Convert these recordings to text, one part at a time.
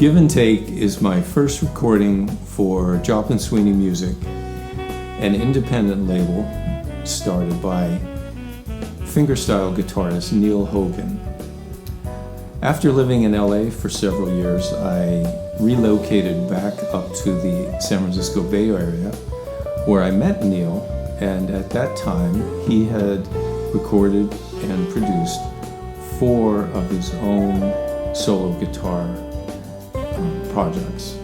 Give and Take is my first recording for Joplin Sweeney Music, an independent label started by fingerstyle guitarist Neil Hogan. After living in LA for several years, I relocated back up to the San Francisco Bay Area, where I met Neil, and at that time he had recorded and produced 4 of his own solo guitar projects,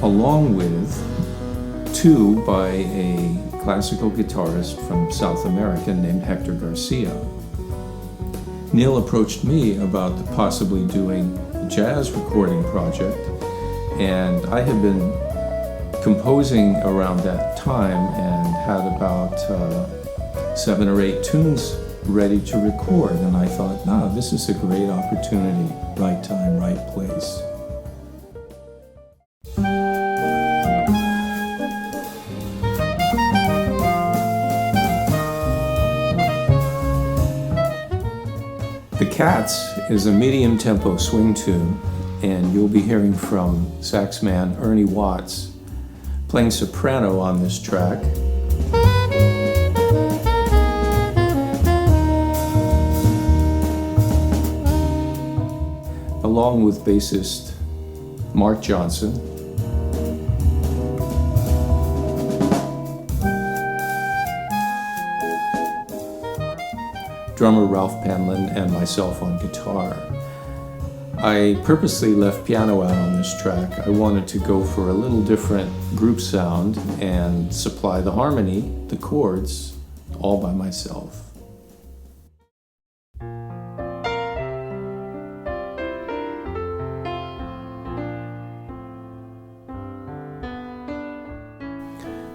along with 2 by a classical guitarist from South America named Hector Garcia. Neil approached me about possibly doing a jazz recording project, and I had been composing around that time and had about 7 or 8 tunes ready to record, and I thought, this is a great opportunity, right time, right place. The Cats is a medium-tempo swing tune, and you'll be hearing from saxman Ernie Watts playing soprano on this track. Along with bassist Mark Johnson. Drummer Ralph Penland, and myself on guitar. I purposely left piano out on this track. I wanted to go for a little different group sound and supply the harmony, the chords, all by myself.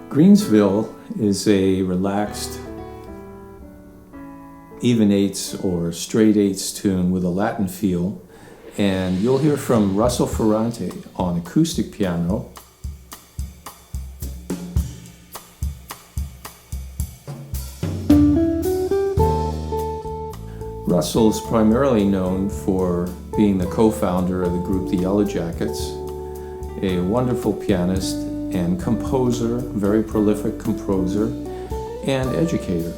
Greensville is a relaxed even eighths or straight eighths tune with a Latin feel, and you'll hear from Russell Ferrante on acoustic piano, Russell's primarily known for being the co-founder of the group The Yellow Jackets, a wonderful pianist and composer, very prolific composer and educator.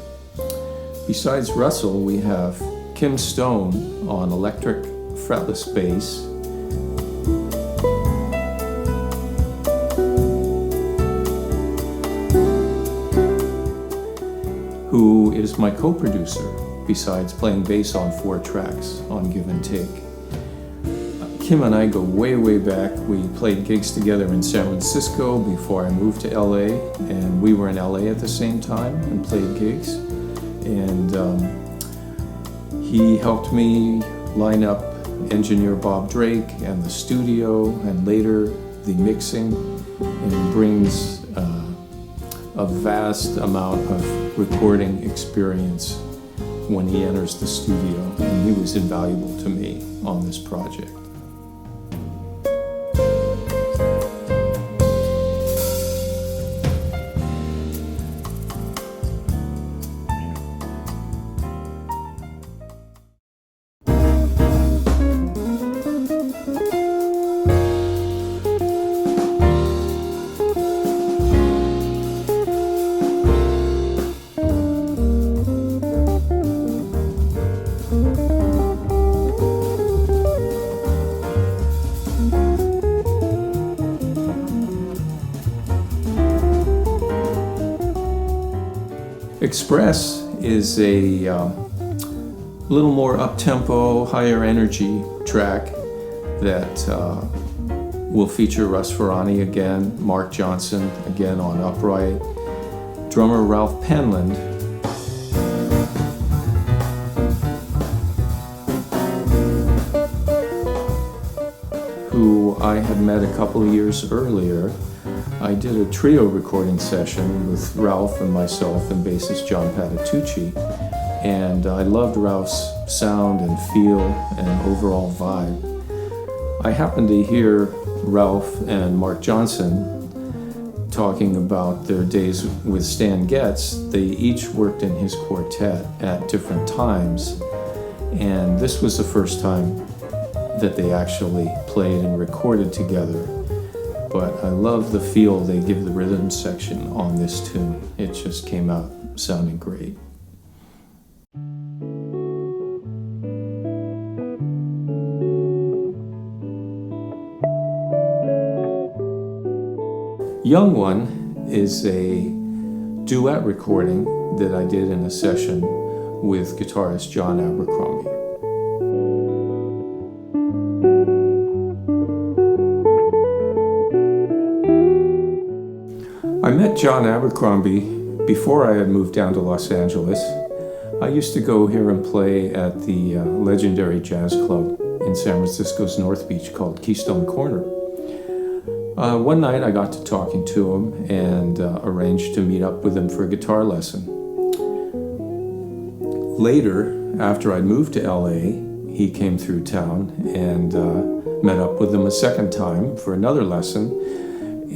Besides Russell, we have Kim Stone on electric fretless bass, who is my co-producer, besides playing bass on 4 tracks on Give and Take. Kim and I go way, way back. We played gigs together in San Francisco before I moved to LA, and we were in LA at the same time and played gigs. And he helped me line up engineer Bob Drake and the studio, and later the mixing, and brings a vast amount of recording experience when he enters the studio, and he was invaluable to me on this project. Express is a little more up-tempo, higher energy track that will feature Russ Ferrante again, Mark Johnson again on upright, drummer Ralph Penland, who I had met a couple of years earlier. I did a trio recording session with Ralph and myself and bassist John Patitucci, and I loved Ralph's sound and feel and overall vibe. I happened to hear Ralph and Mark Johnson talking about their days with Stan Getz. They each worked in his quartet at different times, and this was the first time that they actually played and recorded together. But I love the feel they give the rhythm section on this tune. It just came out sounding great. Young One is a duet recording that I did in a session with guitarist John Abercrombie. I met John Abercrombie before I had moved down to Los Angeles. I used to go here and play at the legendary jazz club in San Francisco's North Beach called Keystone Corner. One night I got to talking to him and arranged to meet up with him for a guitar lesson. Later, after I'd moved to LA, he came through town and met up with him a second time for another lesson,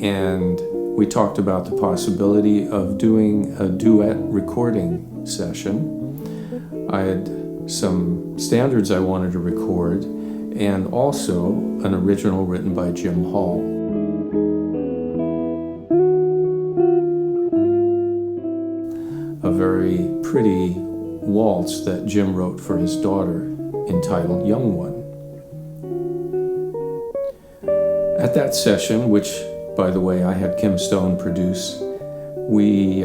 and we talked about the possibility of doing a duet recording session. I had some standards I wanted to record and also an original written by Jim Hall. A very pretty waltz that Jim wrote for his daughter entitled Young One. At that session, which by the way I had Kim Stone produce, we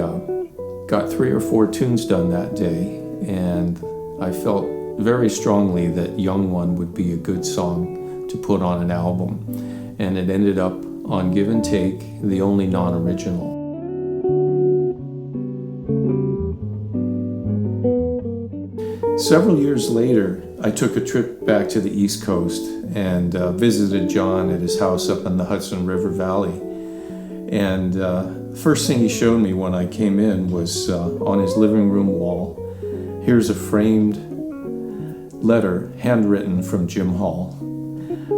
got 3 or 4 tunes done that day, and I felt very strongly that Young One would be a good song to put on an album, and it ended up on Give and Take, the only non-original. Several years later, I took a trip back to the East Coast and visited John at his house up in the Hudson River Valley. And the first thing he showed me when I came in was on his living room wall, here's a framed letter handwritten from Jim Hall.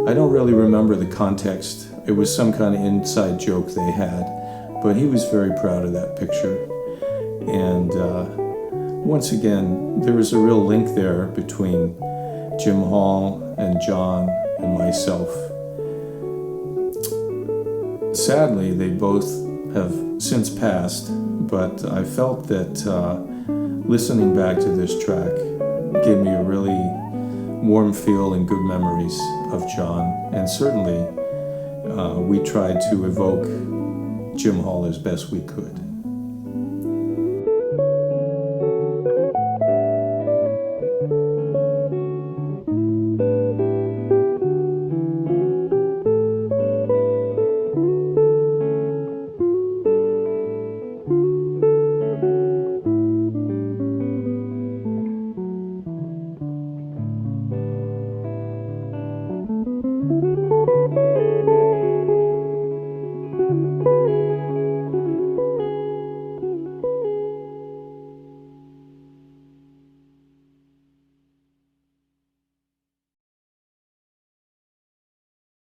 I don't really remember the context. It was some kind of inside joke they had, but he was very proud of that picture. And once again, there was a real link there between Jim Hall and John and myself. Sadly, they both have since passed, but I felt that listening back to this track gave me a really warm feel and good memories of John, and certainly we tried to evoke Jim Hall as best we could.